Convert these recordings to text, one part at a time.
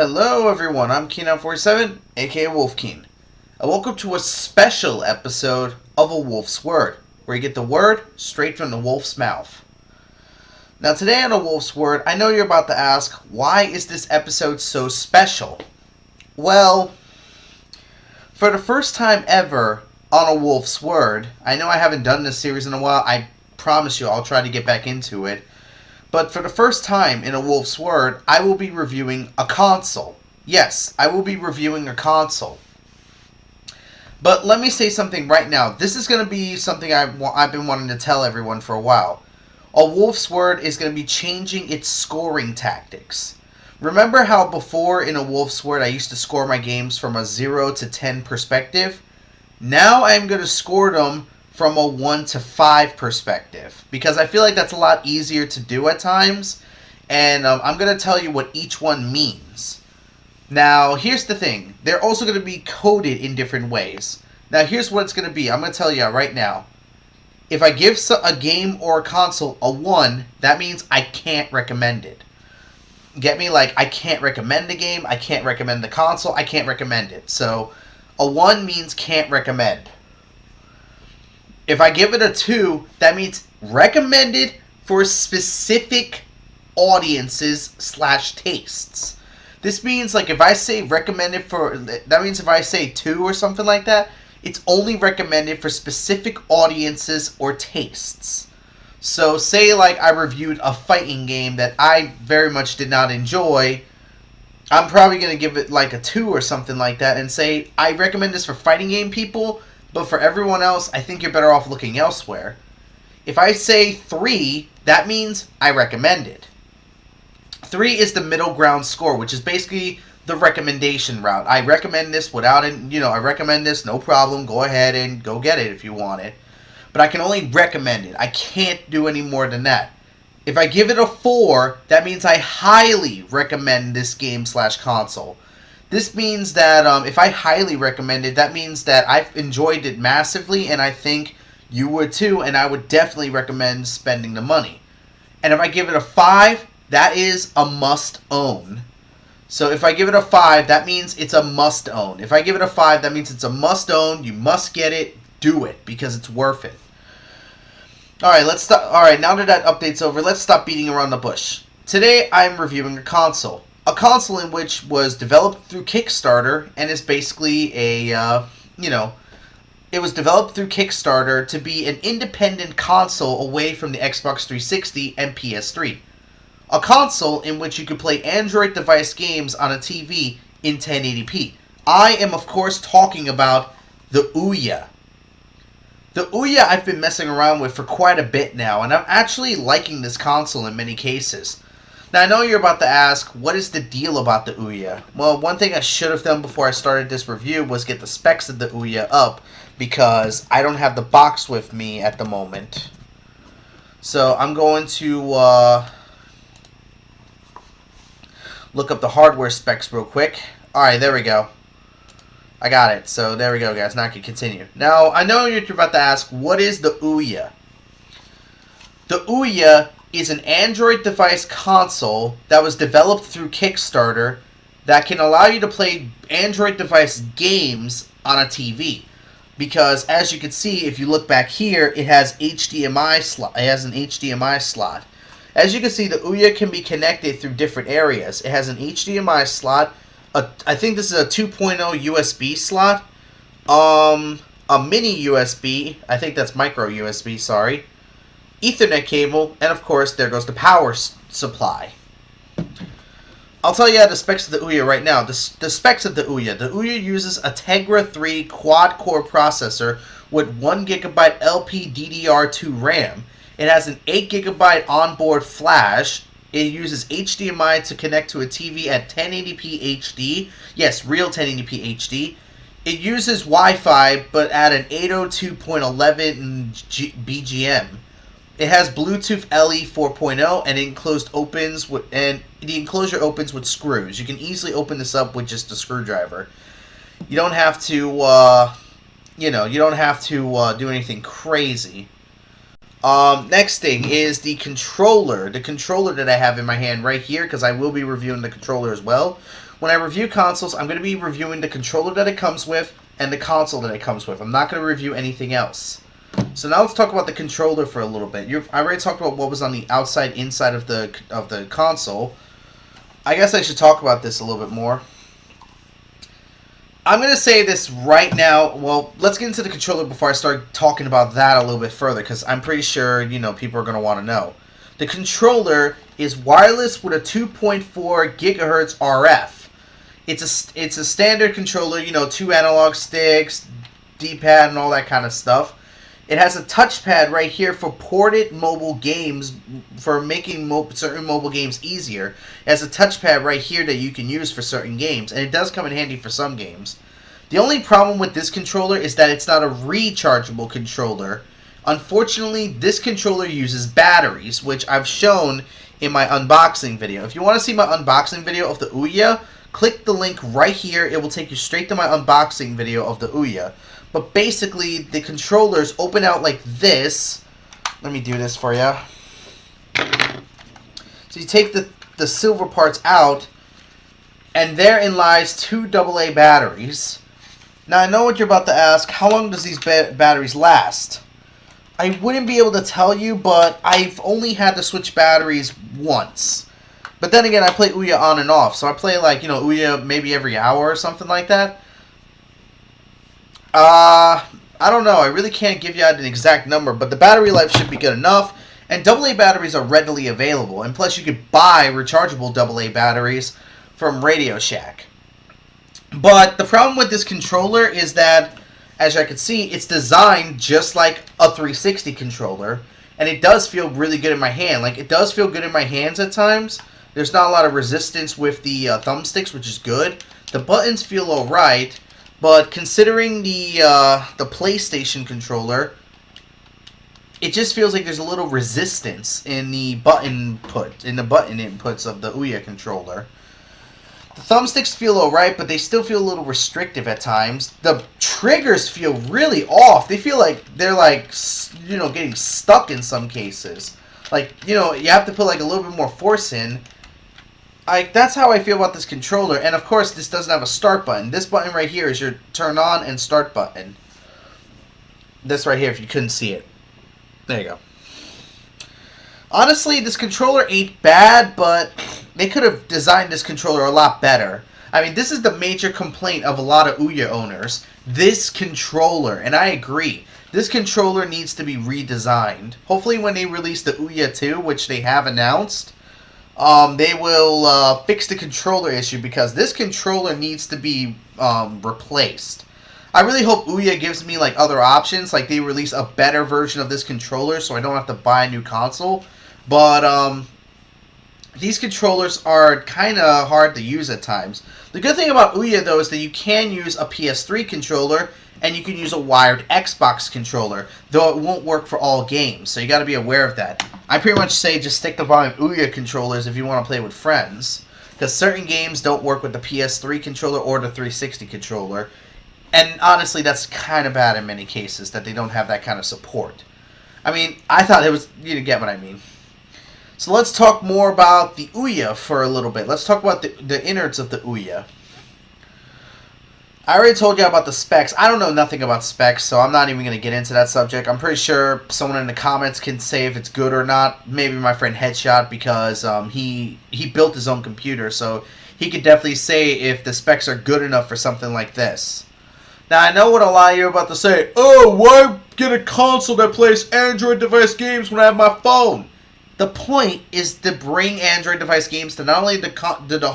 Hello everyone, I'm Keen947, aka Wolfkeen, and welcome to a special episode of A Wolf's Word, where you get the word straight from the wolf's mouth. Now today on A Wolf's Word, I know you're about to ask, why is this episode so special? Well, for the first time ever on A Wolf's Word, I know I haven't done this series in a while, I promise you I'll try to get back into it. But for the first time in A Wolf's Word, I will be reviewing a console. Yes, I will be reviewing a console. But let me say something right now. This is going to be something I've been wanting to tell everyone for a while. A Wolf's Word is going to be changing its scoring tactics. Remember how before in A Wolf's Word I used to score my games from a 0 to 10 perspective? Now I'm going to score them from a 1 to 5 perspective, because I feel like that's a lot easier to do at times, and I'm going to tell you what each one means. Now, here's the thing. They're also going to be coded in different ways. Now, here's what it's going to be. I'm going to tell you right now. If I give a game or a console a 1, that means I can't recommend it. Get me? Like, I can't recommend the game, I can't recommend the console, I can't recommend it. So, a 1 means can't recommend. If I give it a 2, that means recommended for specific audiences / tastes. This means, like, if I say recommended for, that means if I say 2 or something like that, it's only recommended for specific audiences or tastes. So, say, like, I reviewed a fighting game that I very much did not enjoy, I'm probably going to give it, like, a 2 or something like that and say, I recommend this for fighting game people, but for everyone else, I think you're better off looking elsewhere. If I say 3, that means I recommend it. 3 is the middle ground score, which is basically the recommendation route. I recommend this without it, I recommend this, no problem, go ahead and go get it if you want it. But I can only recommend it. I can't do any more than that. If I give it a 4, that means I highly recommend this game / console. This means that if I highly recommend it, that means that I've enjoyed it massively, and I think you would too, and I would definitely recommend spending the money. And if I give it a 5, that is a must-own. So if I give it a 5, that means it's a must-own. If I give it a 5, that means it's a must-own, you must get it, do it, because it's worth it. Alright, let's stop. Alright, now that that update's over, let's stop beating around the bush. Today, I'm reviewing a console. A console in which was developed through Kickstarter and is basically a, it was developed through Kickstarter to be an independent console away from the Xbox 360 and PS3. A console in which you could play Android device games on a TV in 1080p. I am, of course, talking about the OUYA. The OUYA I've been messing around with for quite a bit now, and I'm actually liking this console in many cases. Now, I know you're about to ask, what is the deal about the OUYA? Well, one thing I should have done before I started this review was get the specs of the OUYA up, because I don't have the box with me at the moment. So, I'm going to look up the hardware specs real quick. Alright, there we go. I got it. So, there we go, guys. Now I can continue. Now, I know you're about to ask, what is the OUYA? The OUYA is an Android device console that was developed through Kickstarter that can allow you to play Android device games on a TV. Because as you can see, if you look back here, it has HDMI slot. It has an HDMI slot. As you can see, the OUYA can be connected through different areas. It has an HDMI slot. I think this is a 2.0 USB slot. A mini USB. I think that's micro USB. Sorry. Ethernet cable, and of course, there goes the power supply. I'll tell you the specs of the OUYA right now. The specs of the OUYA. The OUYA uses a Tegra 3 quad-core processor with 1 GB LPDDR2 RAM. It has an 8 GB onboard flash. It uses HDMI to connect to a TV at 1080p HD. Yes, real 1080p HD. It uses Wi-Fi, but at an 802.11 BGM. It has Bluetooth LE 4.0, and the enclosure opens with screws. You can easily open this up with just a screwdriver. You don't have to, do anything crazy. Next thing is the controller. The controller that I have in my hand right here, because I will be reviewing the controller as well, when I review consoles, I'm going to be reviewing the controller that it comes with and the console that it comes with. I'm not going to review anything else. So now let's talk about the controller for a little bit. I already talked about what was on the outside, inside of the console. I guess I should talk about this a little bit more. I'm going to say this right now. Well, let's get into the controller before I start talking about that a little bit further, because I'm pretty sure, people are going to want to know. The controller is wireless with a 2.4 gigahertz RF. It's a standard controller, 2 analog sticks, D-pad, and all that kind of stuff. It has a touchpad right here for ported mobile games, for making certain mobile games easier. It has a touchpad right here that you can use for certain games, and it does come in handy for some games. The only problem with this controller is that it's not a rechargeable controller. Unfortunately, this controller uses batteries, which I've shown in my unboxing video. If you want to see my unboxing video of the OUYA, click the link right here. It will take you straight to my unboxing video of the OUYA. But basically, the controllers open out like this. Let me do this for you. So you take the silver parts out, and therein lies 2 AA batteries. Now, I know what you're about to ask. How long does these batteries last? I wouldn't be able to tell you, but I've only had to switch batteries once. But then again, I play OUYA on and off. So I play like, OUYA maybe every hour or something like that. I don't know. I really can't give you an exact number, but the battery life should be good enough. And AA batteries are readily available. And plus, you could buy rechargeable AA batteries from Radio Shack. But the problem with this controller is that, as I can see, it's designed just like a 360 controller. And it does feel really good in my hand. Like, it does feel good in my hands at times. There's not a lot of resistance with the thumbsticks, which is good. The buttons feel alright. But considering the PlayStation controller, it just feels like there's a little resistance in the button inputs of the OUYA controller. The thumbsticks feel alright, but they still feel a little restrictive at times. The triggers feel really off. They feel like they're getting stuck in some cases. Like, you have to put like a little bit more force in. That's how I feel about this controller. And of course, this doesn't have a start button. This button right here is your turn on and start button. This right here, if you couldn't see it. There you go. Honestly, this controller ain't bad, but they could have designed this controller a lot better. I mean, this is the major complaint of a lot of OUYA owners. This controller, and I agree. This controller needs to be redesigned. Hopefully when they release the OUYA 2, which they have announced, they will fix the controller issue, because this controller needs to be replaced. I really hope OUYA gives me like other options, like they release a better version of this controller so I don't have to buy a new console. But these controllers are kind of hard to use at times. The good thing about OUYA though is that you can use a PS3 controller and you can use a wired Xbox controller, though it won't work for all games, so you got to be aware of that. I pretty much say just stick to buying OUYA controllers if you want to play with friends, because certain games don't work with the PS3 controller or the 360 controller, and honestly that's kind of bad in many cases that they don't have that kind of support. I mean, I thought it was, you get what I mean. So let's talk more about the OUYA for a little bit. Let's talk about the innards of the OUYA. I already told you about the specs. I don't know nothing about specs, so I'm not even going to get into that subject. I'm pretty sure someone in the comments can say if it's good or not. Maybe my friend Headshot, because he built his own computer, so he could definitely say if the specs are good enough for something like this. Now, I know what a lot of you are about to say. Oh, why get a console that plays Android device games when I have my phone? The point is to bring Android device games to not only the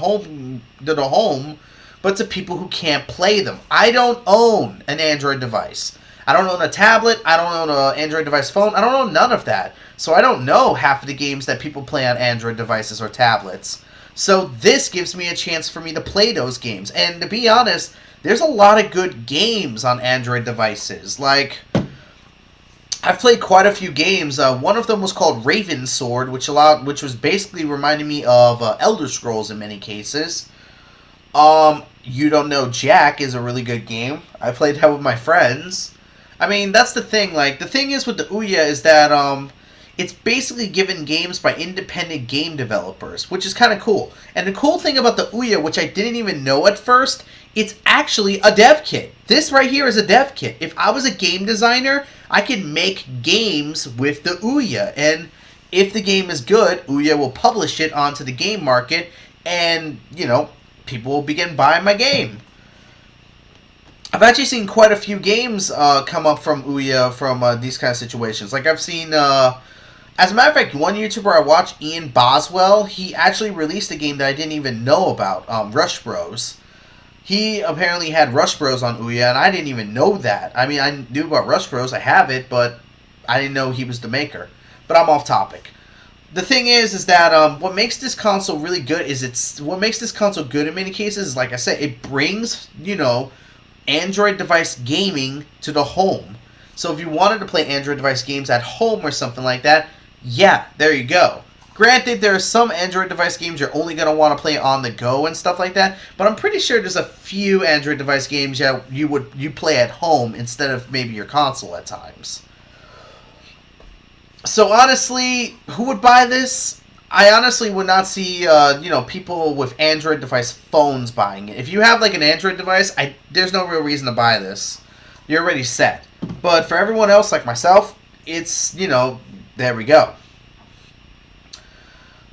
home, but to people who can't play them. I don't own an Android device. I don't own a tablet. I don't own an Android device phone. I don't own none of that. So I don't know half of the games that people play on Android devices or tablets. So this gives me a chance for me to play those games. And to be honest, there's a lot of good games on Android devices. Like, I've played quite a few games. One of them was called Raven Sword, which was basically reminding me of Elder Scrolls in many cases. You Don't Know Jack is a really good game. I played that with my friends. I mean, that's the thing. Like, the thing is with the OUYA is that It's basically given games by independent game developers, which is kind of cool. And the cool thing about the OUYA, which I didn't even know at first, it's actually a dev kit. This right here is a dev kit. If I was a game designer, I could make games with the OUYA. And if the game is good, OUYA will publish it onto the game market, and, you know, people will begin buying my game. I've actually seen quite a few games come up from OUYA from these kind of situations. Like, I've seen, as a matter of fact, one YouTuber I watch, Ian Boswell, he actually released a game that I didn't even know about, Rush Bros. He apparently had Rush Bros on OUYA, and I didn't even know that. I mean, I knew about Rush Bros, I have it, but I didn't know he was the maker. But I'm off topic. The thing is that what makes this console really good is what makes this console good in many cases is, like I said, it brings, you know, Android device gaming to the home. So if you wanted to play Android device games at home or something like that, yeah, there you go. Granted, there are some Android device games you're only going to want to play on the go and stuff like that, but I'm pretty sure there's a few Android device games that you play at home instead of maybe your console at times. So honestly, who would buy this? I honestly would not see, you know, people with Android device phones buying it. If you have, like, an Android device, there's no real reason to buy this. You're already set. But for everyone else, like myself, it's, you know, there we go.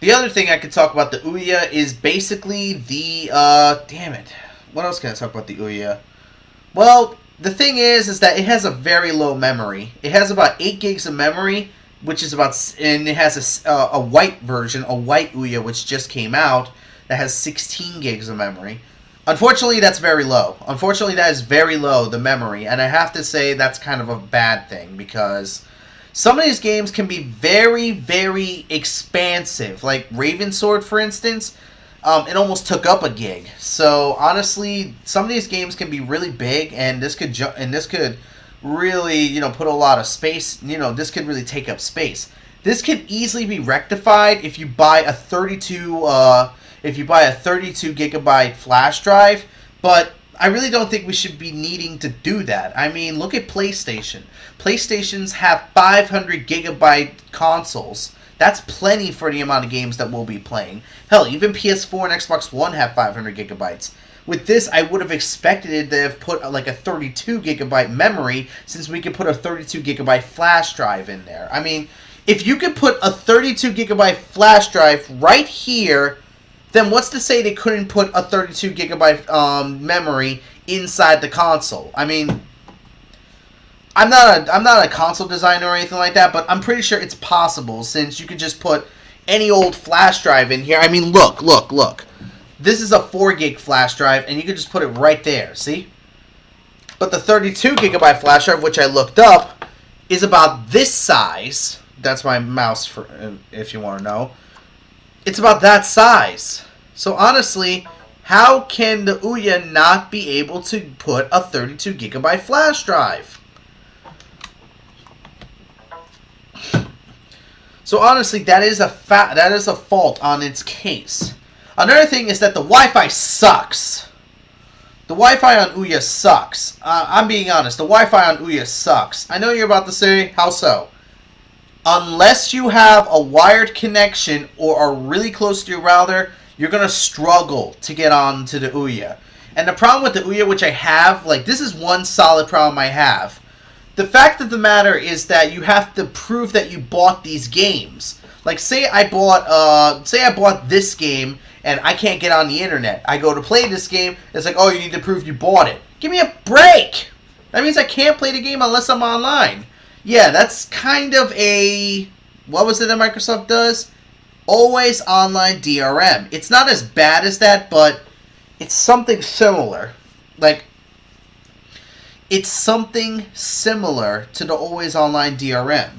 The other thing I could talk about the OUYA is basically the, damn it. What else can I talk about the OUYA? Well, the thing is that it has a very low memory. It has about 8 gigs of memory, which is about, and it has a white version, a white OUYA, which just came out, that has 16 gigs of memory. Unfortunately, that's very low. Unfortunately, that is very low, the memory, and I have to say that's kind of a bad thing, because some of these games can be very, very expansive. Like Ravensword, for instance, it almost took up a gig. So, honestly, some of these games can be really big, and this could really, you know, put a lot of space. You know, this could really take up space. This could easily be rectified if you buy a 32 gigabyte flash drive, but I really don't think we should be needing to do that. I mean, look at PlayStation. PlayStations have 500 gigabyte consoles. That's plenty for the amount of games that we'll be playing. Hell, even PS4 and Xbox One have 500 gigabytes. With this, I would have expected it to have put like a 32 gigabyte memory, since we could put a 32 gigabyte flash drive in there. I mean, if you could put a 32 gigabyte flash drive right here, then what's to say they couldn't put a 32 gigabyte memory inside the console? I mean, I'm not a console designer or anything like that, but I'm pretty sure it's possible, since you could just put any old flash drive in here. I mean, look. This is a 4 gig flash drive, and you can just put it right there, see? But the 32 gigabyte flash drive, which I looked up, is about this size. That's my mouse, for if you want to know. It's about that size. So honestly, how can the OUYA not be able to put a 32 gigabyte flash drive? So honestly, that is a fault on its case. Another thing is that the Wi-Fi sucks. The Wi-Fi on OUYA sucks. I'm being honest. The Wi-Fi on OUYA sucks. I know you're about to say, how so? Unless you have a wired connection or are really close to your router, you're going to struggle to get on to the OUYA. And the problem with the OUYA, which I have, like, this is one solid problem I have. The fact of the matter is that you have to prove that you bought these games. Like, say I bought this game and I can't get on the internet. I go to play this game, it's like, oh, you need to prove you bought it. Give me a break! That means I can't play the game unless I'm online. Yeah, that's kind of a... What was it that Microsoft does? Always online DRM. It's not as bad as that, but it's something similar. Like, it's something similar to the always online DRM.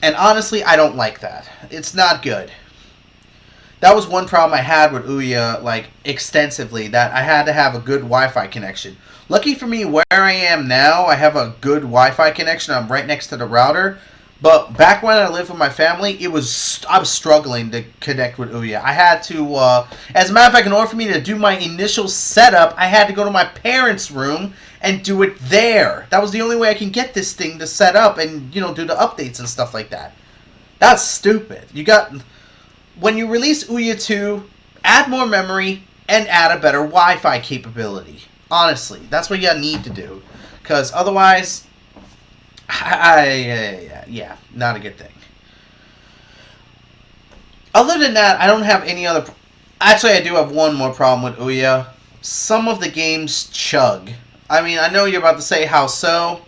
And honestly, I don't like that. It's not good. That was one problem I had with OUYA, like, extensively, that I had to have a good Wi-Fi connection. Lucky for me, where I am now, I have a good Wi-Fi connection. I'm right next to the router. But back when I lived with my family, I was struggling to connect with OUYA. I had to, as a matter of fact, in order for me to do my initial setup, I had to go to my parents' room and do it there. That was the only way I can get this thing to set up and, you know, do the updates and stuff like that. That's stupid. When you release OUYA 2, add more memory and add a better Wi-Fi capability. Honestly, that's what you need to do. Because otherwise, yeah, not a good thing. Other than that, I don't have any other... Actually, I do have one more problem with OUYA. Some of the games chug. I mean, I know you're about to say, how so?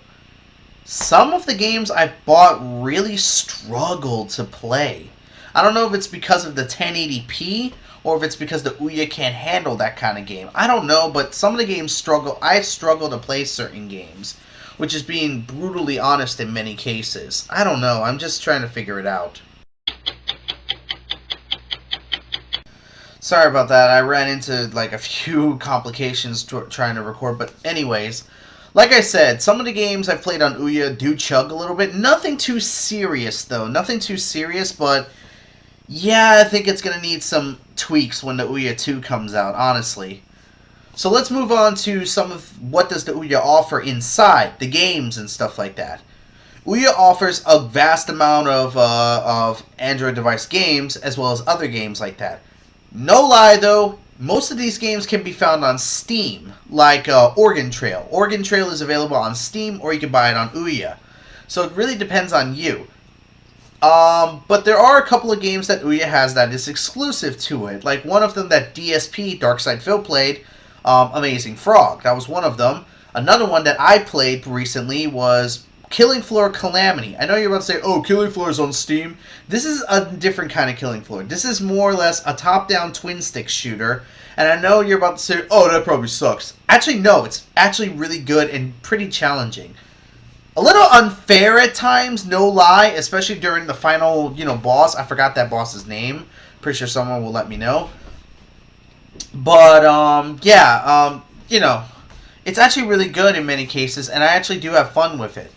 Some of the games I've bought really struggle to play. I don't know if it's because of the 1080p or if it's because the OUYA can't handle that kind of game. I don't know, but some of the games struggle. I struggle to play certain games, which is being brutally honest in many cases. I don't know. I'm just trying to figure it out. Sorry about that. I ran into like a few complications trying to record, but anyways, like I said, some of the games I've played on OUYA do chug a little bit. Nothing too serious though. Nothing too serious, but yeah, I think it's going to need some tweaks when the OUYA 2 comes out, honestly. So let's move on to some of what does the OUYA offer inside the games and stuff like that. OUYA offers a vast amount of Android device games as well as other games like that. No lie though, most of these games can be found on Steam, like Oregon Trail. Oregon Trail is available on Steam or you can buy it on OUYA. So it really depends on you. But there are a couple of games that OUYA has that is exclusive to it. Like one of them that DSP, Darkside Phil, played, Amazing Frog. That was one of them. Another one that I played recently was Killing Floor Calamity. I know you're about to say, oh, Killing Floor is on Steam. This is a different kind of Killing Floor. This is more or less a top-down twin-stick shooter. And I know you're about to say, oh, that probably sucks. Actually, no. It's actually really good and pretty challenging. A little unfair at times, no lie, especially during the final, boss. I forgot that boss's name. Pretty sure someone will let me know. But, it's actually really good in many cases, and I actually do have fun with it.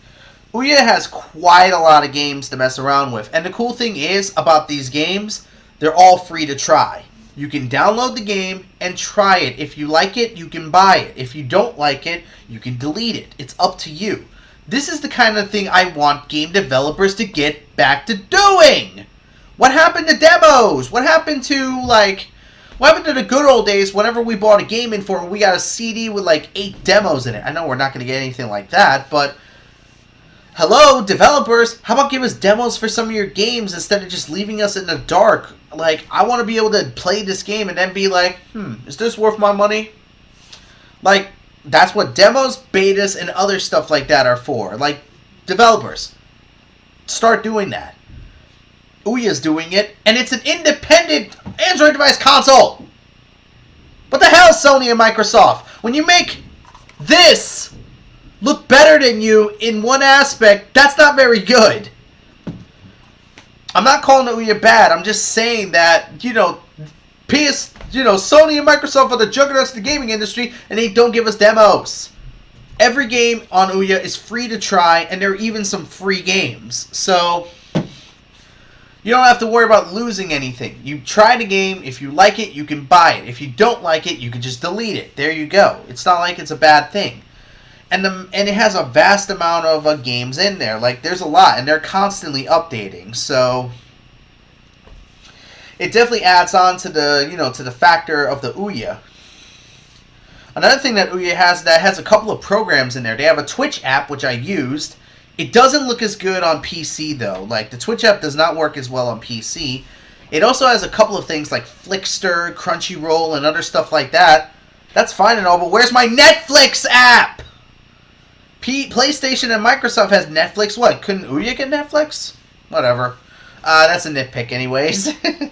OUYA has quite a lot of games to mess around with, and the cool thing is about these games, they're all free to try. You can download the game and try it. If you like it, you can buy it. If you don't like it, you can delete it. It's up to you. This is the kind of thing I want game developers to get back to doing. What happened to demos? What happened to the good old days whenever we bought a game in for and we got a CD with like 8 demos in it? I know we're not going to get anything like that, but hello, developers, how about give us demos for some of your games instead of just leaving us in the dark? Like, I want to be able to play this game and then be like, is this worth my money? Like, that's what demos, betas, and other stuff like that are for. Like, developers, start doing that. OUYA's doing it, and it's an independent Android device console. What the hell, Sony and Microsoft? When you make this look better than you in one aspect, that's not very good. I'm not calling OUYA bad. I'm just saying that, Sony and Microsoft are the juggernauts of the gaming industry, and they don't give us demos. Every game on OUYA is free to try, and there are even some free games. So you don't have to worry about losing anything. You try the game. If you like it, you can buy it. If you don't like it, you can just delete it. There you go. It's not like it's a bad thing. And it has a vast amount of games in there. Like, there's a lot, and they're constantly updating. So it definitely adds on to the, to the factor of the OUYA. Another thing that OUYA has a couple of programs in there. They have a Twitch app, which I used. It doesn't look as good on PC, though. Like, the Twitch app does not work as well on PC. It also has a couple of things like Flickster, Crunchyroll, and other stuff like that. That's fine and all, but where's my Netflix app? PlayStation and Microsoft has Netflix. What? Couldn't OUYA get Netflix? Whatever. That's a nitpick anyways. It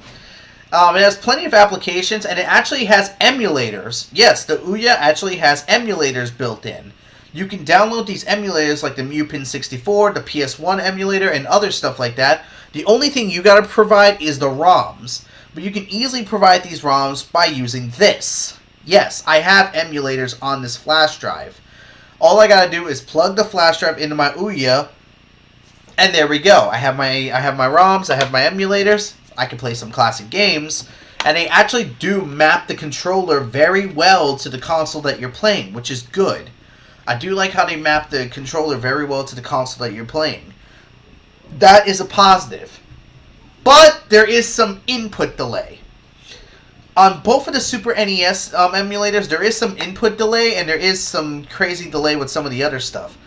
has plenty of applications, and it actually has emulators. Yes, the OUYA actually has emulators built in. You can download these emulators like the MuPin 64, the PS1 emulator, and other stuff like that. The only thing you gotta provide is the ROMs. But you can easily provide these ROMs by using this. Yes, I have emulators on this flash drive. All I gotta do is plug the flash drive into my OUYA, and there we go. I have my ROMs, I have my emulators, I can play some classic games, and they actually do map the controller very well to the console that you're playing, which is good. I do like how they map the controller very well to the console that you're playing. That is a positive. but there is some input delay. On both of the Super NES emulators, there is some input delay, and there is some crazy delay with some of the other stuff.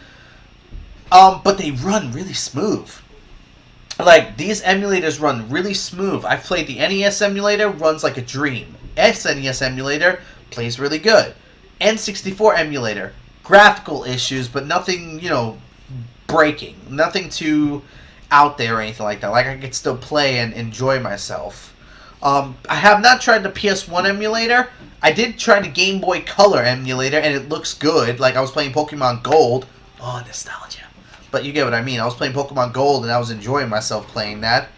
But they run really smooth. Like, these emulators run really smooth. I've played the NES emulator, runs like a dream. SNES emulator plays really good. N64 emulator, graphical issues, but nothing, breaking. Nothing too out there or anything like that. Like, I could still play and enjoy myself. I have not tried the PS1 emulator. I did try the Game Boy Color emulator, and it looks good. Like, I was playing Pokemon Gold. Oh, nostalgia. But you get what I mean. I was playing Pokemon Gold, and I was enjoying myself playing that.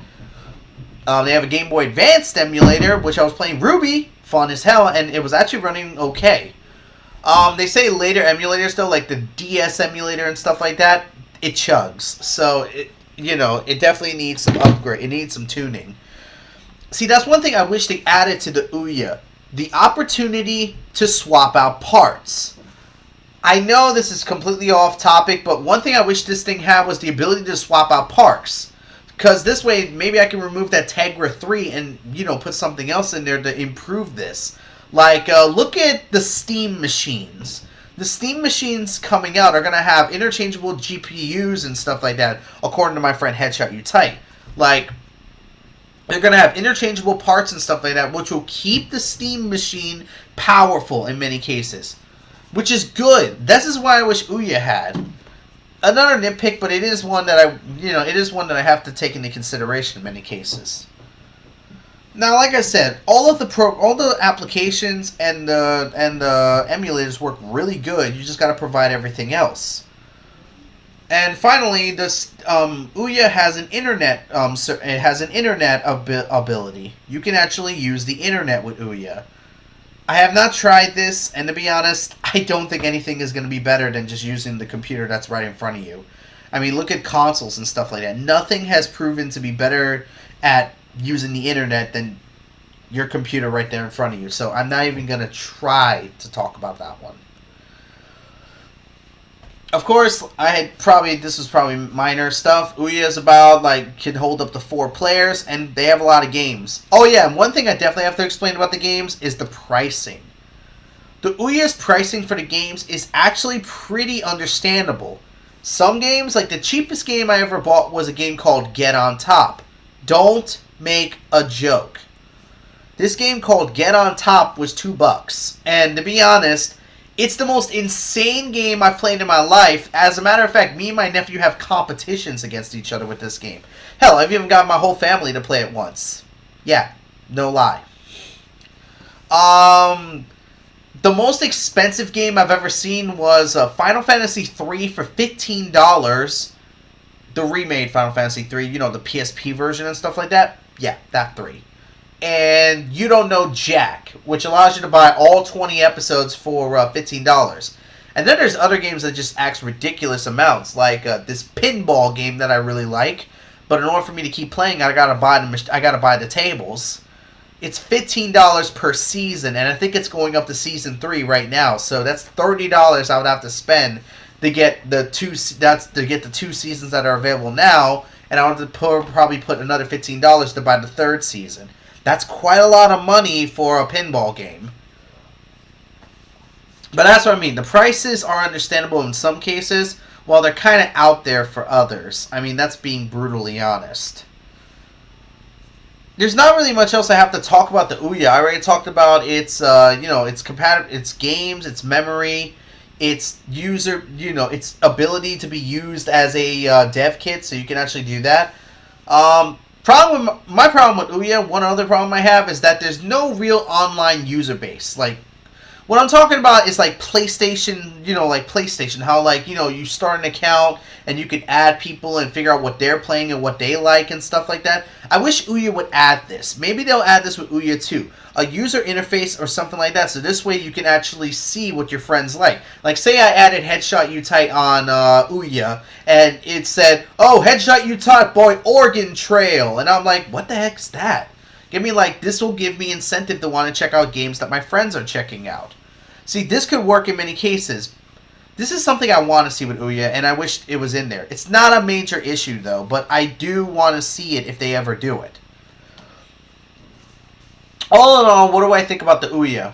They have a Game Boy Advanced emulator, which I was playing Ruby. Fun as hell, and it was actually running okay. They say later emulators, though, like the DS emulator and stuff like that, it chugs. So, it definitely needs some upgrade. It needs some tuning. See, that's one thing I wish they added to the OUYA. The opportunity to swap out parts. I know this is completely off topic, but one thing I wish this thing had was the ability to swap out parts. Because this way, maybe I can remove that Tegra 3 and, put something else in there to improve this. Like, look at the Steam machines. The Steam machines coming out are going to have interchangeable GPUs and stuff like that, according to my friend Headshot You Tight. Like, they're going to have interchangeable parts and stuff like that, which will keep the Steam machine powerful in many cases. Which is good. This is why I wish OUYA had. Another nitpick, but it is one that I have to take into consideration in many cases. Now, like I said, all the applications and the emulators work really good. You just got to provide everything else. And finally, this OUYA has an internet. It has an internet ability. You can actually use the internet with OUYA. I have not tried this, and to be honest, I don't think anything is going to be better than just using the computer that's right in front of you. I mean, look at consoles and stuff like that. Nothing has proven to be better at using the internet than your computer right there in front of you. So I'm not even going to try to talk about that one. Of course, this was probably minor stuff. OUYA is about, can hold up to 4 players, and they have a lot of games. Oh yeah, and one thing I definitely have to explain about the games is the pricing. The OUYA's pricing for the games is actually pretty understandable. Some games, like the cheapest game I ever bought was a game called Get On Top. Don't make a joke. This game called Get On Top was $2. And to be honest, it's the most insane game I've played in my life. As a matter of fact, me and my nephew have competitions against each other with this game. Hell, I've even got my whole family to play it once. Yeah, no lie. The most expensive game I've ever seen was Final Fantasy III for $15. The remade Final Fantasy III, the PSP version and stuff like that. Yeah, that 3. And You Don't Know Jack, which allows you to buy all 20 episodes for $15. And then there's other games that just ask ridiculous amounts, like this pinball game that I really like. But in order for me to keep playing, I gotta buy the tables. It's $15 per season, and I think it's going up to season 3 right now. So that's $30 I would have to spend to get the 2 seasons that are available now, and I would have to probably put another $15 to buy the 3rd season. That's quite a lot of money for a pinball game. But that's what I mean. The prices are understandable in some cases, while they're kind of out there for others. I mean, that's being brutally honest. There's not really much else I have to talk about the OUYA. I already talked about its games, its memory, its user, its ability to be used as a dev kit, so you can actually do that. My problem with OUYA, one other problem I have, is that there's no real online user base. Like, what I'm talking about is like PlayStation, how you start an account and you can add people and figure out what they're playing and what they like and stuff like that. I wish OUYA would add this. Maybe they'll add this with OUYA too. A user interface or something like that, so this way you can actually see what your friends like. Like, say I added Headshot You Tight on OUYA, and it said, oh, Headshot You Tight, boy, Oregon Trail. And I'm like, what the heck's that? This will give me incentive to want to check out games that my friends are checking out. See, this could work in many cases. This is something I want to see with OUYA, and I wish it was in there. It's not a major issue, though, but I do want to see it if they ever do it. All in all, what do I think about the OUYA?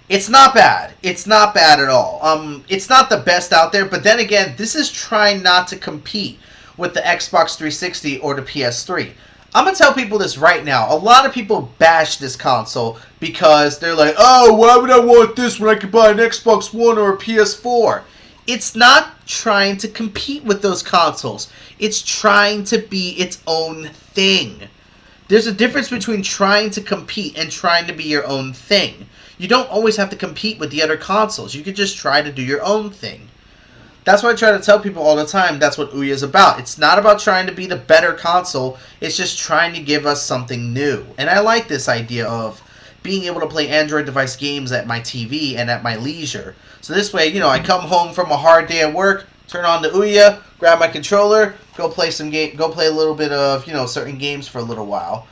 It's not bad. It's not bad at all. It's not the best out there, but then again, this is trying not to compete with the Xbox 360 or the PS3. I'm going to tell people this right now. A lot of people bash this console because they're like, oh, why would I want this when I could buy an Xbox One or a PS4? It's not trying to compete with those consoles. It's trying to be its own thing. There's a difference between trying to compete and trying to be your own thing. You don't always have to compete with the other consoles. You can just try to do your own thing. That's what I try to tell people all the time. That's what OUYA is about. It's not about trying to be the better console. It's just trying to give us something new. And I like this idea of being able to play Android device games at my TV and at my leisure. So this way, I come home from a hard day at work, turn on the OUYA, grab my controller, go play a little bit of, certain games for a little while.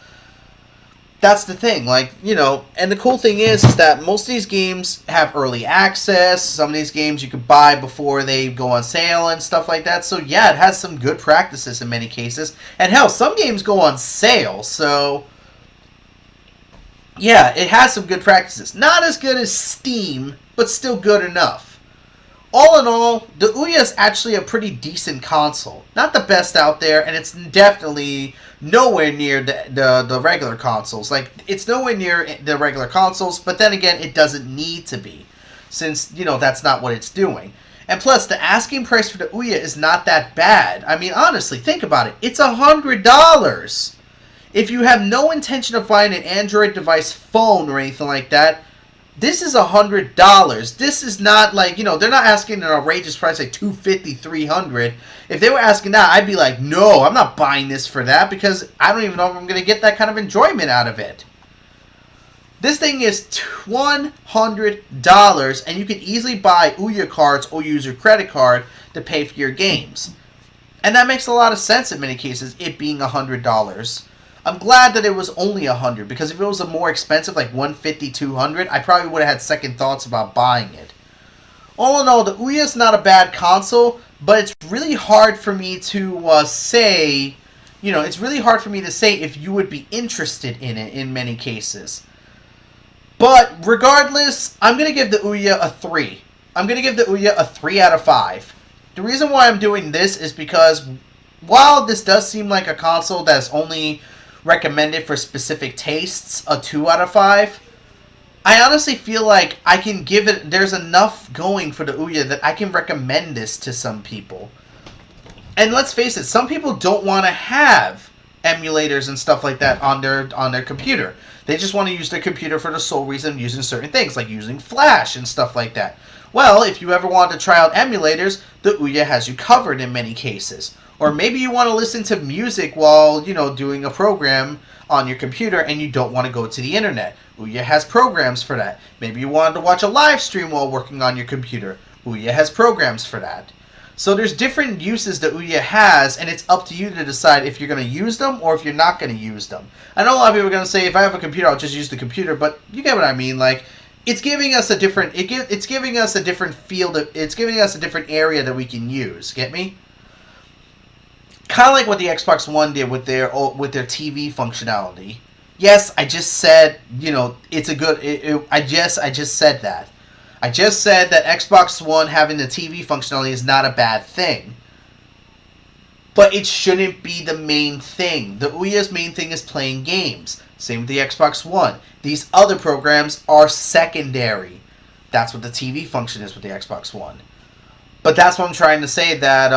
That's the thing, and the cool thing is that most of these games have early access. Some of these games you could buy before they go on sale and stuff like that. So yeah, it has some good practices in many cases. And hell, some games go on sale, so yeah, it has some good practices. Not as good as Steam, but still good enough. All in all, the OUYA is actually a pretty decent console. Not the best out there, and it's definitely nowhere near the regular consoles. It's nowhere near the regular consoles, but then again, it doesn't need to be, since, that's not what it's doing. And plus, the asking price for the OUYA is not that bad. I mean, honestly, think about it. It's $100. If you have no intention of buying an Android device phone or anything like that, this is $100. This is not they're not asking an outrageous price like $250, $300. If they were asking that, I'd be like, no, I'm not buying this for that because I don't even know if I'm going to get that kind of enjoyment out of it. This thing is $100, and you can easily buy OUYA cards or use your credit card to pay for your games. And that makes a lot of sense in many cases, it being $100. I'm glad that it was only $100, because if it was a more expensive, like $150, $200, I probably would have had second thoughts about buying it. All in all, the OUYA is not a bad console, but it's really hard for me to say, it's really hard for me to say if you would be interested in it in many cases. But regardless, I'm going to give the OUYA a 3. I'm going to give the OUYA a 3 out of 5. The reason why I'm doing this is because while this does seem like a console that's only recommended for specific tastes, a 2 out of 5, I honestly feel like I can give it, there's enough going for the OUYA that I can recommend this to some people. And let's face it, some people don't want to have emulators and stuff like that on their computer. They just want to use their computer for the sole reason of using certain things, like using Flash and stuff like that. Well, if you ever want to try out emulators, the OUYA has you covered in many cases. Or maybe you want to listen to music while, doing a program on your computer and you don't want to go to the internet. OUYA has programs for that. Maybe you wanted to watch a live stream while working on your computer. OUYA has programs for that. So there's different uses that OUYA has, and it's up to you to decide if you're going to use them or if you're not going to use them. I know a lot of people are going to say, if I have a computer, I'll just use the computer, but you get what I mean. It's giving us a different, it's giving us a different field, it's giving us a different area that we can use. Get me? Kind of like what the Xbox One did with their TV functionality. Yes, I just said, it's a good. I just said that. I just said that Xbox One having the TV functionality is not a bad thing. But it shouldn't be the main thing. The OUYA's main thing is playing games. Same with the Xbox One. These other programs are secondary. That's what the TV function is with the Xbox One. But that's what I'm trying to say, that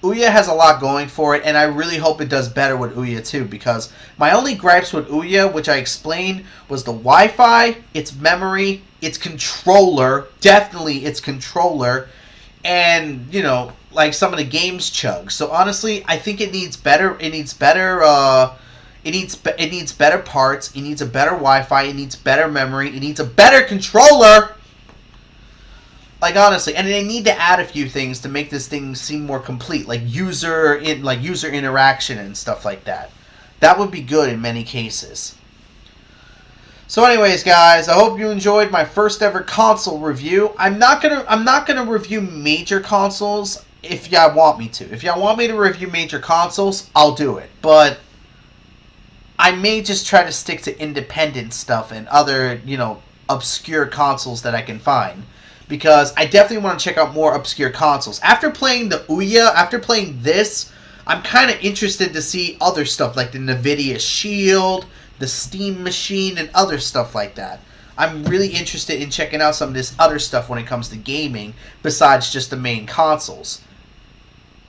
OUYA has a lot going for it, and I really hope it does better with OUYA too, because my only gripes with OUYA, which I explained, was the Wi-Fi, its memory, its controller, definitely its controller, and, some of the games chug. So honestly, I think it needs better, it needs better parts, it needs a better Wi-Fi, it needs better memory, it needs a better controller! Honestly, and they need to add a few things to make this thing seem more complete, like user interaction and stuff like that. That would be good in many cases. So anyways, guys, I hope you enjoyed my first ever console review. I'm not gonna review major consoles if y'all want me to. If y'all want me to review major consoles, I'll do it. But I may just try to stick to independent stuff and other, obscure consoles that I can find. Because I definitely want to check out more obscure consoles. After playing the OUYA, after playing this, I'm kind of interested to see other stuff like the NVIDIA Shield, the Steam Machine, and other stuff like that. I'm really interested in checking out some of this other stuff when it comes to gaming, besides just the main consoles.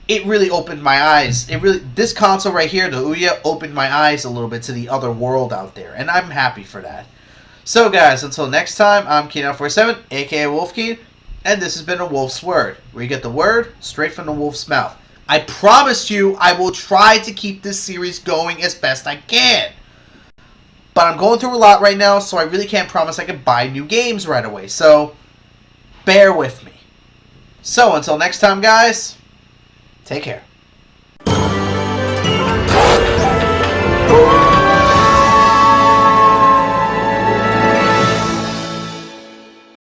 It really opened my eyes. This console right here, the OUYA, opened my eyes a little bit to the other world out there, and I'm happy for that. So guys, until next time, I'm Keen947, aka Wolfkeen, and this has been A Wolf's Word, where you get the word straight from the wolf's mouth. I promise you, I will try to keep this series going as best I can. But I'm going through a lot right now, so I really can't promise I can buy new games right away. So, bear with me. So, until next time, guys, take care.